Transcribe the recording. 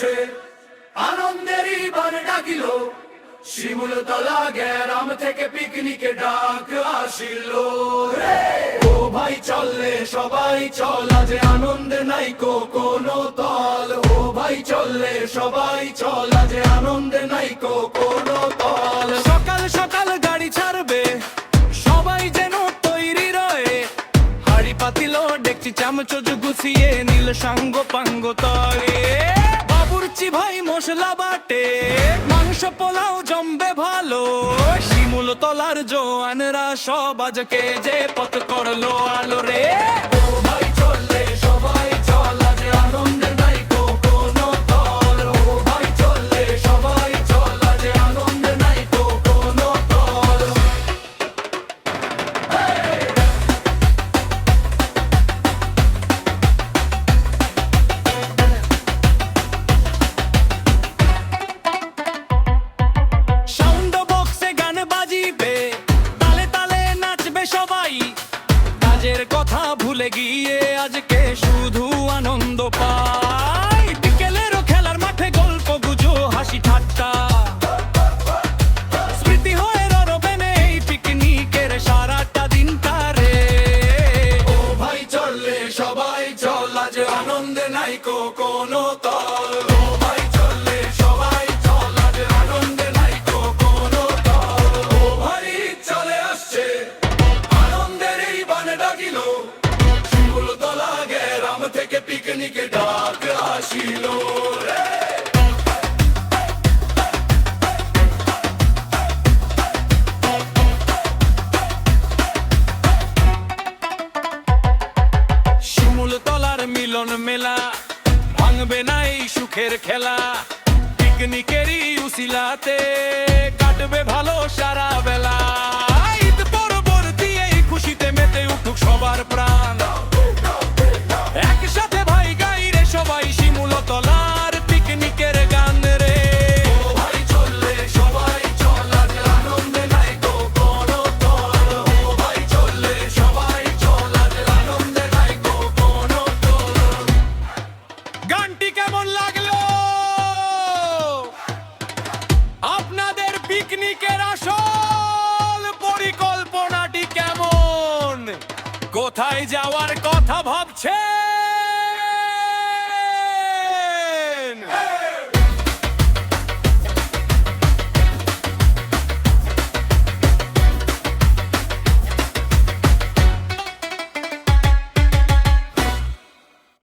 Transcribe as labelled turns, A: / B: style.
A: আসছে, আনন্দেরই বান ডাকিল। শিমুলতলা গ্রাম থেকে পিকনিকে ডাক আসিল। ও ভাই চললে সবাই চল, আজ আনন্দ নাই কোনো তল। ও ভাই চললে সবাই চল, আজ আনন্দ নাই কোনো তল।
B: সকাল সকাল গাড়ি ছাড়বে, সবাই যেন তৈরি রয়ে। হাড়ি পাতিল ডেকচি চামচ গুছিয়ে নীল সাঙ্গ পাঙ্গ তরে। বাবুর্চি ভাই মশলা বাটে, মাংস পোলাও জমবে ভালো। শিমুলতলার জোয়ানরা সব আজকে যে পথ করলো আলো রে।
A: ও ভাই চললে সবাই চল, আজ আনন্দ নাই কোনো তল। ও ভাই চললে সবাই চল, আজ আনন্দ নাই কোনো তল।
B: সাউন্ড বক্সে গান বাজিবে, তালে তালে নাচবে সবাই। কাজের কথা ভুলে গিয়ে আজকে শুধু আনন্দ পাই। বিকেলেরও খেলার মাঠে গল্প গুজো হাসি ঠাট্টা, স্মৃতি হয়ে রবে নেই পিকনিকের সারাটা দিনটা রে।
A: ও ভাই চললে সবাই চল, আজ আনন্দ নাই কোনো তল। ও ভাই চললে সবাই চল, আজ আনন্দ নাই কোনো তল। ও ভাই চলে আসছে, আনন্দের এই বান ডাকিল। শিমুলতলা গ্রাম থেকে পিকনিকে ডাক আসিল রে।
B: শিমুলতলার মিলন মেলা, ভাঙবে না এই সুখের খেলা। পিকনিকেরই উসিলাতে কাটবে ভালো সারা বেলা। ঈদ পরবর্তী এই খুশিতে মেতে উঠুক সবার প্রাণ। একসাথে ভাই গাই রে সবাই শিমুলতলার পিকনিকের গান রে।
A: ও ভাই চললে সবাই চল, আজ আনন্দ নাই কোনো তল। ও ভাই চললে সবাই চল, আজ আনন্দ নাই কোনো তল।
B: গানটি কেমন লাগলো? আপনাদের পিকনিকের আসল পরিকল্পনাটি কেমন? কোথায় যাওয়ার কথা ভাবছেন?